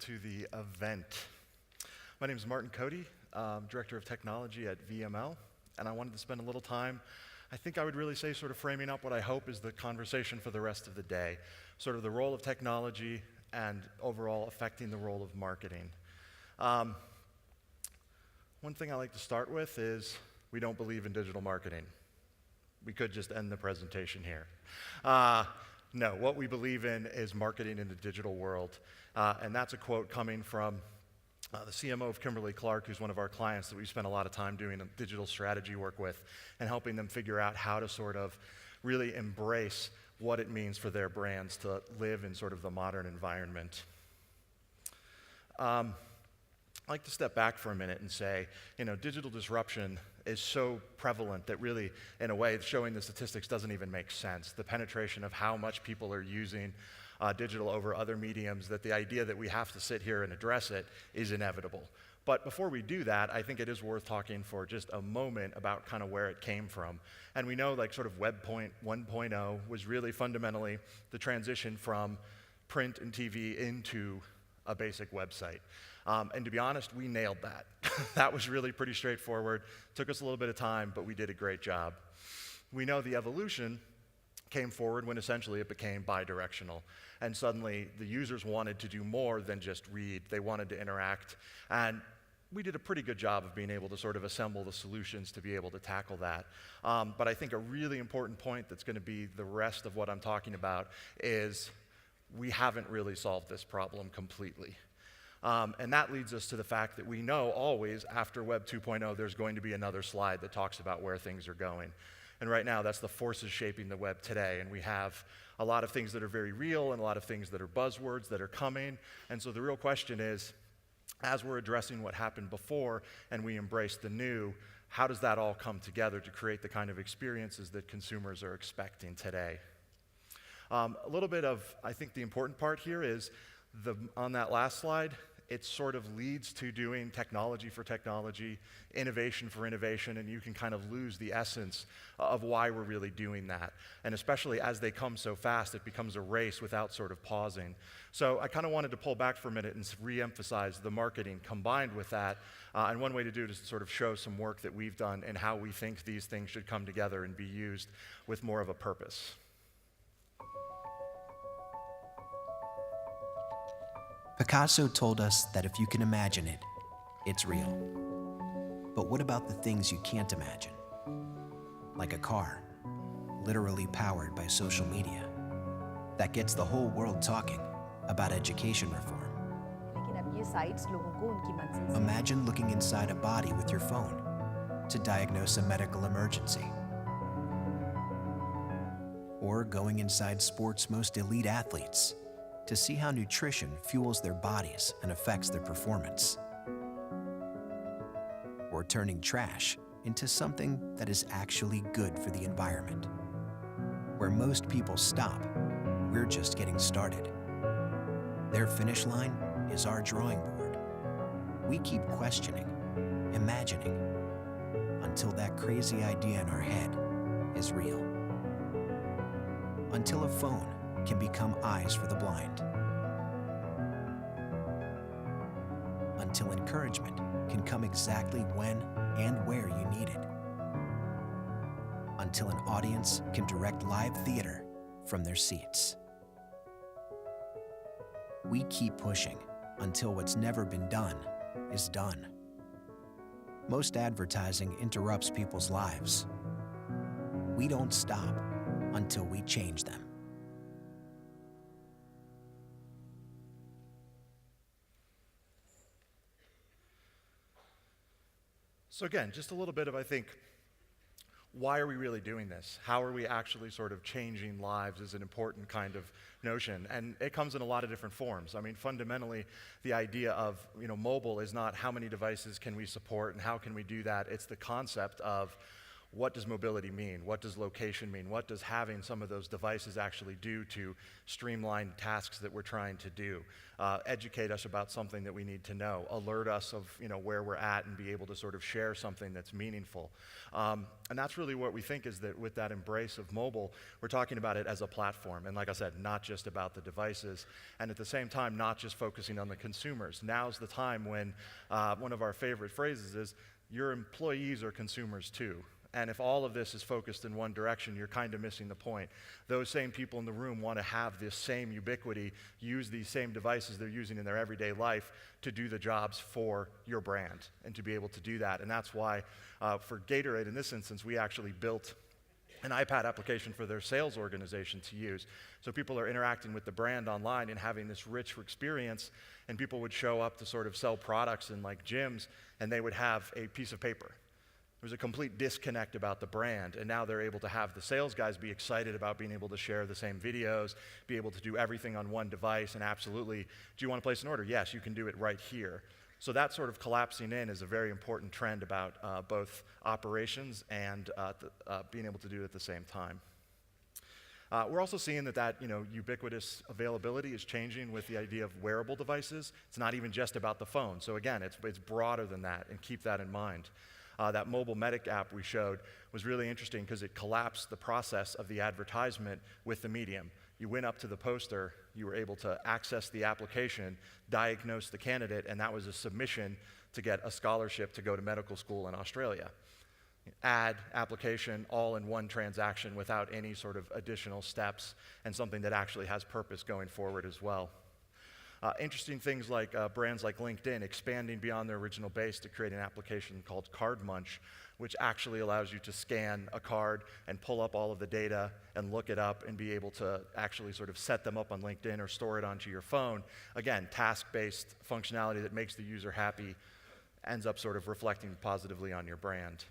to the event. My name is Martin Coady, Director of Technology at VML, and I wanted to spend a little time, I think I would really say sort of framing up what I hope is the conversation for the rest of the day, sort of the role of technology and overall affecting the role of marketing. One thing I like to start with is we don't believe in digital marketing. We could just end the presentation here. No, what we believe in is marketing in the digital world. And that's a quote coming from the CMO of Kimberly-Clark, who's one of our clients that we spent a lot of time doing digital strategy work with and helping them figure out how to sort of really embrace what it means for their brands to live in sort of the modern environment. I'd like to step back for a minute and say, digital disruption is so prevalent that really, in a way, showing the statistics doesn't even make sense. The penetration of how much people are using digital over other mediums, that the idea that we have to sit here and address it is inevitable. But before we do that, I think it is worth talking for just a moment about kind of where it came from. And we know like sort of Web 1.0 was really fundamentally the transition from print and TV into a basic website. And to be honest, we nailed that. That was really pretty straightforward. Took us a little bit of time, but we did a great job. We know the evolution came forward when essentially it became bi-directional. And suddenly the users wanted to do more than just read. They wanted to interact. And we did a pretty good job of being able to sort of assemble the solutions to be able to tackle that. But I think a really important point that's going to be the rest of what I'm talking about is we haven't really solved this problem completely. And that leads us to the fact that we know always after Web 2.0 there's going to be another slide that talks about where things are going. And right now that's the forces shaping the web today. And we have a lot of things that are very real and a lot of things that are buzzwords that are coming. And so the real question is, as we're addressing what happened before and we embrace the new, how does that all come together to create the kind of experiences that consumers are expecting today? A little bit of, I think the important part here is on that last slide, it sort of leads to doing technology for technology, innovation for innovation, and you can kind of lose the essence of why we're really doing that. And especially as they come so fast, it becomes a race without sort of pausing. So I kind of wanted to pull back for a minute and re-emphasize the marketing combined with that. And one way to do it is to sort of show some work that we've done and how we think these things should come together and be used with more of a purpose. Picasso told us that if you can imagine it, it's real. But what about the things you can't imagine? Like a car, literally powered by social media, that gets the whole world talking about education reform. Imagine looking inside a body with your phone to diagnose a medical emergency. Or going inside sports' most elite athletes to see how nutrition fuels their bodies and affects their performance. Or turning trash into something that is actually good for the environment. Where most people stop, we're just getting started. Their finish line is our drawing board. We keep questioning, imagining, until that crazy idea in our head is real. Until a phone can become eyes for the blind. Until encouragement can come exactly when and where you need it. Until an audience can direct live theater from their seats. We keep pushing until what's never been done is done. Most advertising interrupts people's lives. We don't stop until we change them. So again, just a little bit of, I think, why are we really doing this? How are we actually sort of changing lives is an important kind of notion. And it comes in a lot of different forms. I mean, fundamentally, the idea of mobile is not how many devices can we support and how can we do that. It's the concept of what does mobility mean? What does location mean? What does having some of those devices actually do to streamline tasks that we're trying to do? Educate us about something that we need to know. Alert us of where we're at and be able to sort of share something that's meaningful. And that's really what we think is that with that embrace of mobile, we're talking about it as a platform. And like I said, not just about the devices. And at the same time, not just focusing on the consumers. Now's the time when one of our favorite phrases is, your employees are consumers too. And if all of this is focused in one direction, you're kind of missing the point. Those same people in the room want to have this same ubiquity, use these same devices they're using in their everyday life to do the jobs for your brand and to be able to do that. And that's why for Gatorade, in this instance, we actually built an iPad application for their sales organization to use. So people are interacting with the brand online and having this rich experience, and people would show up to sort of sell products in like gyms, and they would have a piece of paper. There was a complete disconnect about the brand, and now they're able to have the sales guys be excited about being able to share the same videos, be able to do everything on one device, and absolutely, do you want to place an order? Yes, you can do it right here. So that sort of collapsing in is a very important trend about both operations and being able to do it at the same time. We're also seeing that ubiquitous availability is changing with the idea of wearable devices. It's not even just about the phone. So again, it's broader than that, and keep that in mind. That mobile medic app we showed was really interesting because it collapsed the process of the advertisement with the medium. You went up to the poster, you were able to access the application, diagnose the candidate, and that was a submission to get a scholarship to go to medical school in Australia. Ad, application, all in one transaction without any sort of additional steps, and something that actually has purpose going forward as well. Interesting things like brands like LinkedIn expanding beyond their original base to create an application called Card Munch, which actually allows you to scan a card and pull up all of the data and look it up and be able to actually sort of set them up on LinkedIn or store it onto your phone. Again, task-based functionality that makes the user happy, ends up sort of reflecting positively on your brand.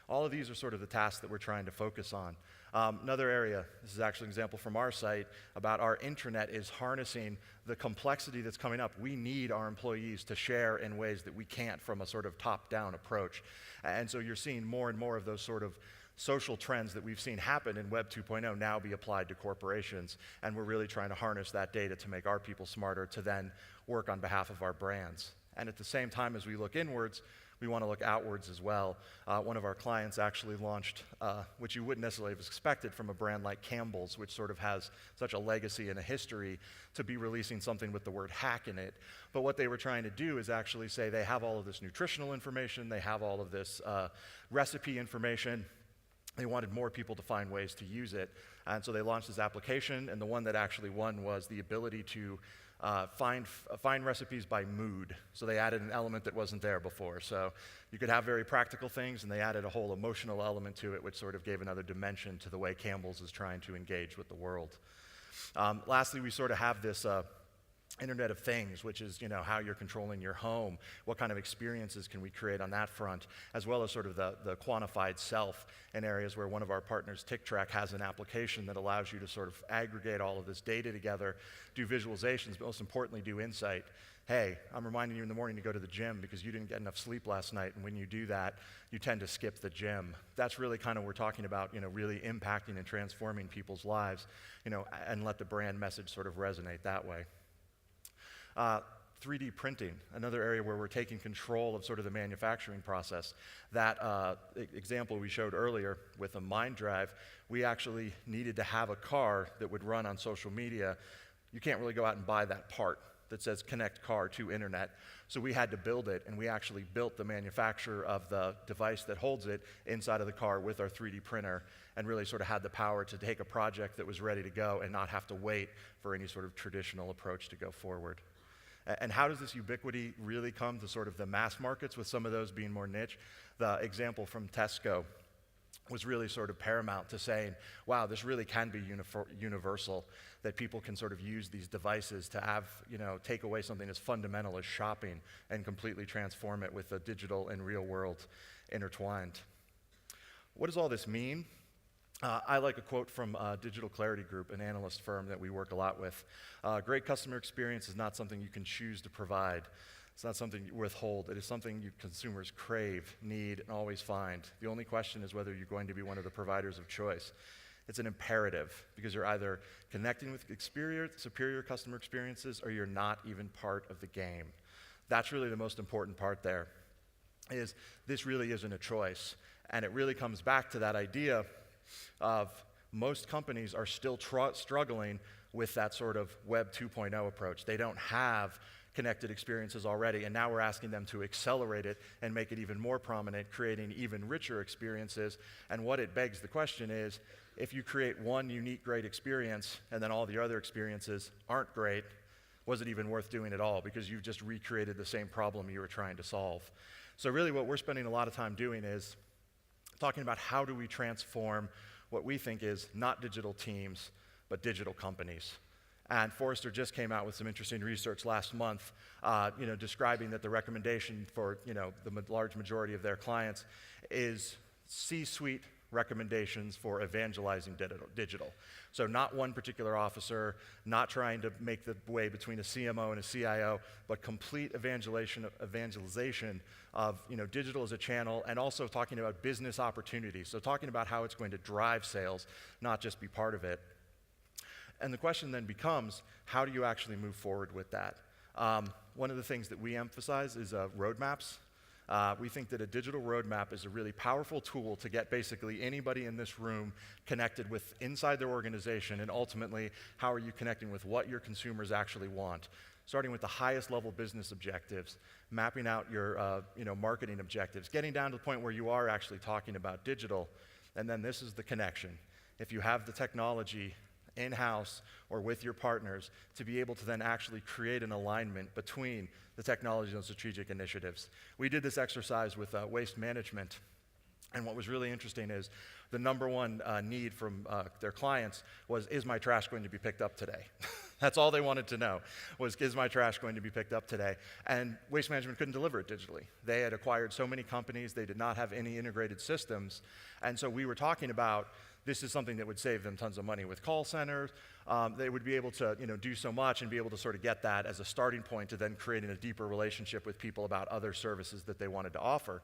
All of these are sort of the tasks that we're trying to focus on. Another area, this is actually an example from our site, about our intranet is harnessing the complexity that's coming up. We need our employees to share in ways that we can't from a sort of top-down approach. And so you're seeing more and more of those sort of social trends that we've seen happen in Web 2.0 now be applied to corporations. And we're really trying to harness that data to make our people smarter to then work on behalf of our brands. And at the same time as we look inwards, we want to look outwards as well. One of our clients actually launched, which you wouldn't necessarily have expected from a brand like Campbell's, which sort of has such a legacy and a history, to be releasing something with the word hack in it. But what they were trying to do is actually say they have all of this nutritional information, they have all of this recipe information. They wanted more people to find ways to use it. And so they launched this application, and the one that actually won was the ability to find recipes by mood. So they added an element that wasn't there before. So you could have very practical things, and they added a whole emotional element to it, which sort of gave another dimension to the way Campbell's is trying to engage with the world. Lastly, we sort of have this Internet of Things, which is how you're controlling your home, what kind of experiences can we create on that front, as well as sort of the quantified self in areas where one of our partners, TickTrack, has an application that allows you to sort of aggregate all of this data together, do visualizations, but most importantly do insight. Hey, I'm reminding you in the morning to go to the gym because you didn't get enough sleep last night, and when you do that, you tend to skip the gym. That's really kind of what we're talking about, really impacting and transforming people's lives, and let the brand message sort of resonate that way. 3D printing, another area where we're taking control of sort of the manufacturing process. That example we showed earlier with a Mind Drive, we actually needed to have a car that would run on social media. You can't really go out and buy that part that says connect car to internet. So we had to build it, and we actually built the manufacturer of the device that holds it inside of the car with our 3D printer, and really sort of had the power to take a project that was ready to go and not have to wait for any sort of traditional approach to go forward. And how does this ubiquity really come to sort of the mass markets, with some of those being more niche? The example from Tesco was really sort of paramount to saying, wow, this really can be universal, that people can sort of use these devices to have, take away something as fundamental as shopping and completely transform it with the digital and real world intertwined. What does all this mean? I like a quote from Digital Clarity Group, an analyst firm that we work a lot with. Great customer experience is not something you can choose to provide. It's not something you withhold. It is something you consumers crave, need, and always find. The only question is whether you're going to be one of the providers of choice. It's an imperative because you're either connecting with superior customer experiences or you're not even part of the game. That's really the most important part there, is this really isn't a choice. And it really comes back to that idea of most companies are still struggling with that sort of Web 2.0 approach. They don't have connected experiences already, and now we're asking them to accelerate it and make it even more prominent, creating even richer experiences. And what it begs the question is, if you create one unique great experience and then all the other experiences aren't great, was it even worth doing at all? Because you've just recreated the same problem you were trying to solve. So really what we're spending a lot of time doing is talking about how do we transform what we think is not digital teams, but digital companies. And Forrester just came out with some interesting research last month, describing that the recommendation for the large majority of their clients is C-suite recommendations for evangelizing digital. So not one particular officer, not trying to make the way between a CMO and a CIO, but complete evangelization of digital as a channel, and also talking about business opportunities. So talking about how it's going to drive sales, not just be part of it. And the question then becomes, how do you actually move forward with that? One of the things that we emphasize is roadmaps. We think that a digital roadmap is a really powerful tool to get basically anybody in this room connected with inside their organization, and ultimately, how are you connecting with what your consumers actually want? Starting with the highest level business objectives, mapping out your marketing objectives, getting down to the point where you are actually talking about digital, and then this is the connection. If you have the technology in-house or with your partners, to be able to then actually create an alignment between the technology and strategic initiatives. We did this exercise with waste management, and what was really interesting is the number one need from their clients was, is my trash going to be picked up today? That's all they wanted to know, was, is my trash going to be picked up today? And Waste Management couldn't deliver it digitally. They had acquired so many companies, they did not have any integrated systems, and so we were talking about this is something that would save them tons of money with call centers. They would be able to do so much and be able to sort of get that as a starting point to then creating a deeper relationship with people about other services that they wanted to offer.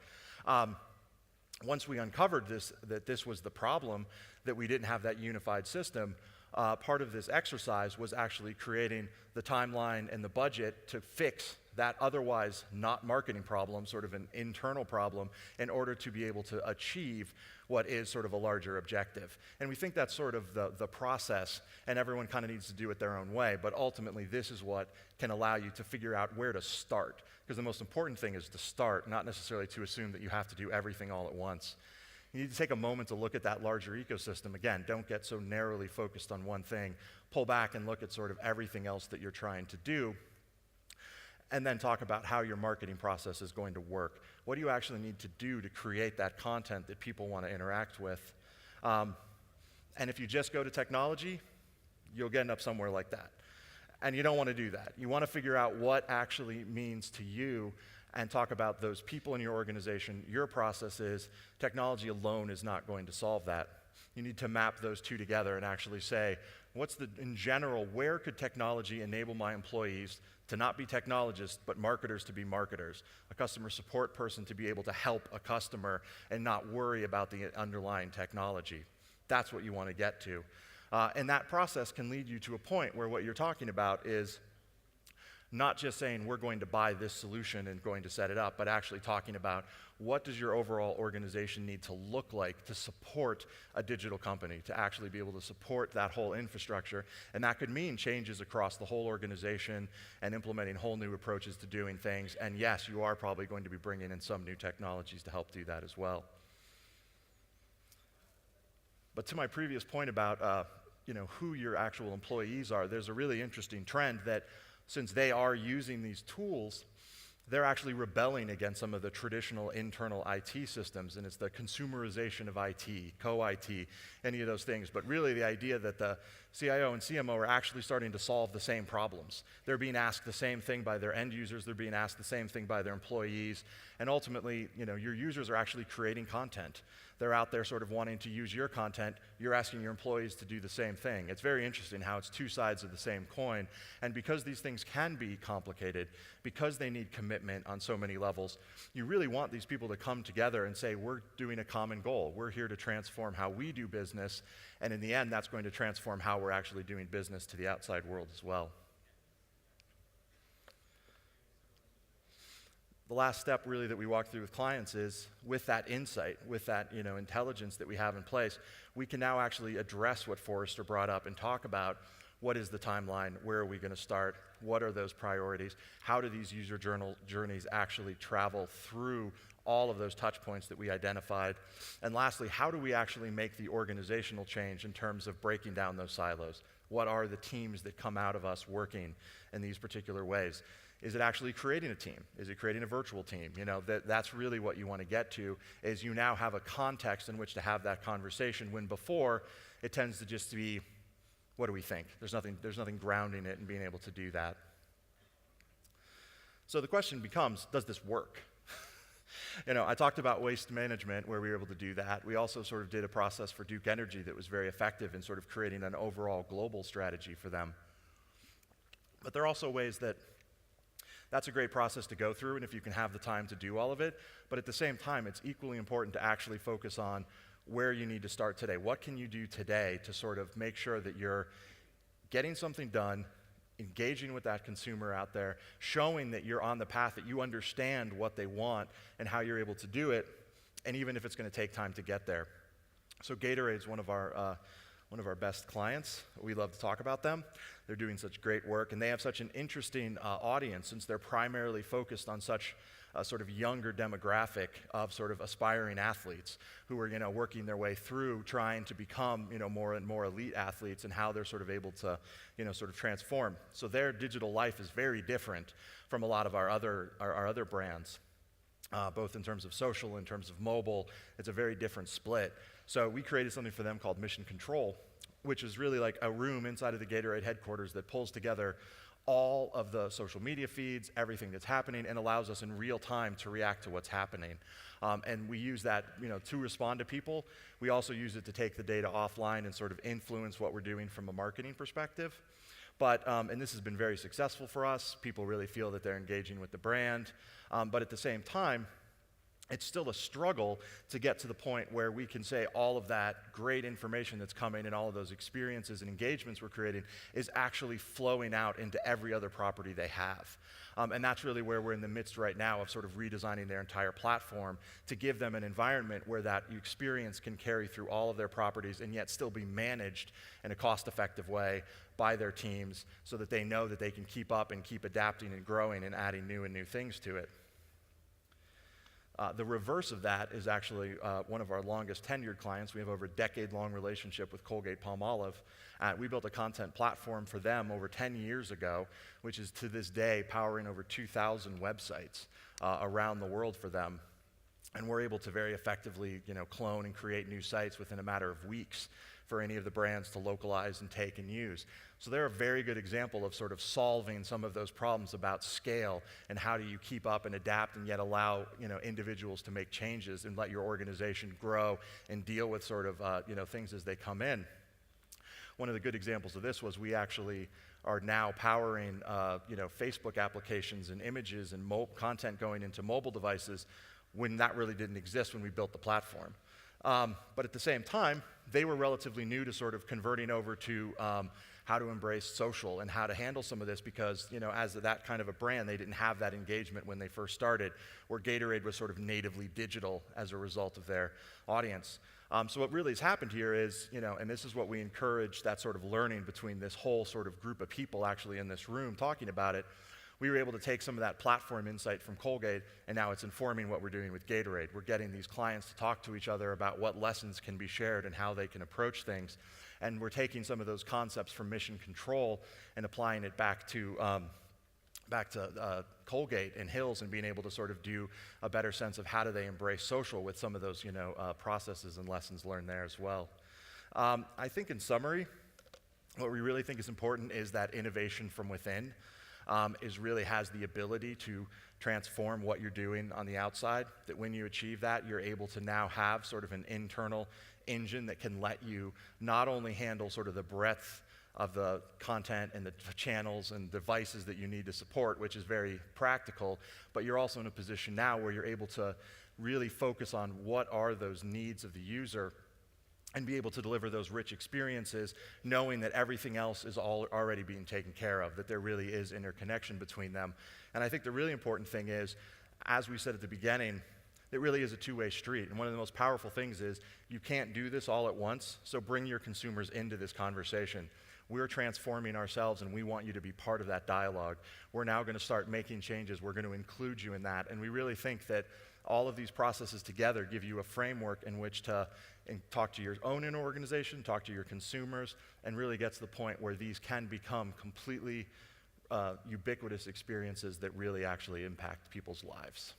Once we uncovered that this was the problem, that we didn't have that unified system, part of this exercise was actually creating the timeline and the budget to fix that otherwise not marketing problem, sort of an internal problem, in order to be able to achieve what is sort of a larger objective. And we think that's sort of the process, and everyone kind of needs to do it their own way, but ultimately this is what can allow you to figure out where to start, because the most important thing is to start, not necessarily to assume that you have to do everything all at once. You need to take a moment to look at that larger ecosystem. Again, don't get so narrowly focused on one thing. Pull back and look at sort of everything else that you're trying to do, and then talk about how your marketing process is going to work. What do you actually need to do to create that content that people want to interact with? And if you just go to technology, you'll end up somewhere like that. And you don't want to do that. You want to figure out what actually means to you and talk about those people in your organization, your processes. Technology alone is not going to solve that. You need to map those two together and actually say, in general, where could technology enable my employees to not be technologists, but marketers to be marketers, a customer support person to be able to help a customer and not worry about the underlying technology. That's what you want to get to. And that process can lead you to a point where what you're talking about is not just saying we're going to buy this solution and going to set it up, but actually talking about what does your overall organization need to look like to support a digital company, to actually be able to support that whole infrastructure. And that could mean changes across the whole organization and implementing whole new approaches to doing things. And yes, you are probably going to be bringing in some new technologies to help do that as well. But to my previous point about who your actual employees are, there's a really interesting trend that since they are using these tools, they're actually rebelling against some of the traditional internal IT systems, and it's the consumerization of IT, co-IT, any of those things. But really the idea that CIO and CMO are actually starting to solve the same problems. They're being asked the same thing by their end users, they're being asked the same thing by their employees, and ultimately, your users are actually creating content. They're out there sort of wanting to use your content, you're asking your employees to do the same thing. It's very interesting how it's two sides of the same coin, and because these things can be complicated, because they need commitment on so many levels, you really want these people to come together and say, we're doing a common goal. We're here to transform how we do business, and in the end, that's going to transform how we're actually doing business to the outside world as well. The last step really that we walk through with clients is with that insight, with that intelligence that we have in place, we can now actually address what Forrester brought up and talk about what is the timeline, where are we going to start, what are those priorities, how do these user journeys actually travel through all of those touch points that we identified, and lastly, how do we actually make the organizational change in terms of breaking down those silos? What are the teams that come out of us working in these particular ways? Is it actually creating a team? Is it creating a virtual team? That's really what you want to get to, is you now have a context in which to have that conversation, when before it tends to just be, what do we think? There's nothing grounding it and being able to do that. So the question becomes, does this work? I talked about waste management where we were able to do that. We also sort of did a process for Duke Energy that was very effective in sort of creating an overall global strategy for them. But there are also ways that's a great process to go through, and if you can have the time to do all of it, but at the same time, it's equally important to actually focus on where you need to start today. What can you do today to sort of make sure that you're getting something done, engaging with that consumer out there, showing that you're on the path, that you understand what they want and how you're able to do it, and even if it's going to take time to get there. So Gatorade is one of our best clients. We love to talk about them. They're doing such great work, and they have such an interesting audience since they're primarily focused on such a sort of younger demographic of sort of aspiring athletes who are, working their way through trying to become, more and more elite athletes, and how they're sort of able to, sort of transform. So their digital life is very different from a lot of our other brands. Both in terms of social, in terms of mobile, it's a very different split. So we created something for them called Mission Control, which is really like a room inside of the Gatorade headquarters that pulls together all of the social media feeds, everything that's happening, and allows us in real time to react to what's happening. And we use that, to respond to people. We also use it to take the data offline and sort of influence what we're doing from a marketing perspective. But, and this has been very successful for us. People really feel that they're engaging with the brand. But at the same time, it's still a struggle to get to the point where we can say all of that great information that's coming and all of those experiences and engagements we're creating is actually flowing out into every other property they have. And that's really where we're in the midst right now of sort of redesigning their entire platform to give them an environment where that experience can carry through all of their properties and yet still be managed in a cost-effective way by their teams so that they know that they can keep up and keep adapting and growing and adding new things to it. The reverse of that is actually one of our longest tenured clients. We have over a decade-long relationship with Colgate-Palmolive. We built a content platform for them over 10 years ago, which is to this day powering over 2,000 websites around the world for them. And we're able to very effectively, clone and create new sites within a matter of weeks for any of the brands to localize and take and use. So they're a very good example of sort of solving some of those problems about scale and how do you keep up and adapt and yet allow, individuals to make changes and let your organization grow and deal with sort of, things as they come in. One of the good examples of this was we actually are now powering, Facebook applications and images and content going into mobile devices when that really didn't exist when we built the platform. But at the same time, they were relatively new to sort of converting over to how to embrace social and how to handle some of this because, as that kind of a brand, they didn't have that engagement when they first started, where Gatorade was sort of natively digital as a result of their audience. So what really has happened here is, and this is what we encourage, that sort of learning between this whole sort of group of people actually in this room talking about it. We were able to take some of that platform insight from Colgate, and now it's informing what we're doing with Gatorade. We're getting these clients to talk to each other about what lessons can be shared and how they can approach things. And we're taking some of those concepts from Mission Control and applying it back to Colgate and Hills and being able to sort of do a better sense of how do they embrace social with some of those, processes and lessons learned there as well. I think in summary, What we really think is important is that innovation from within really has the ability to transform what you're doing on the outside, that when you achieve that, you're able to now have sort of an internal engine that can let you not only handle sort of the breadth of the content and the channels and devices that you need to support, which is very practical, but you're also in a position now where you're able to really focus on what are those needs of the user and be able to deliver those rich experiences, knowing that everything else is already being taken care of, that there really is interconnection between them. And I think the really important thing is, as we said at the beginning, it really is a two-way street. And one of the most powerful things is you can't do this all at once, so bring your consumers into this conversation. We're transforming ourselves, and we want you to be part of that dialogue. We're now going to start making changes. We're going to include you in that. And we really think that all of these processes together give you a framework in which to talk to your own inner organization, talk to your consumers, and really get to the point where these can become completely ubiquitous experiences that really actually impact people's lives.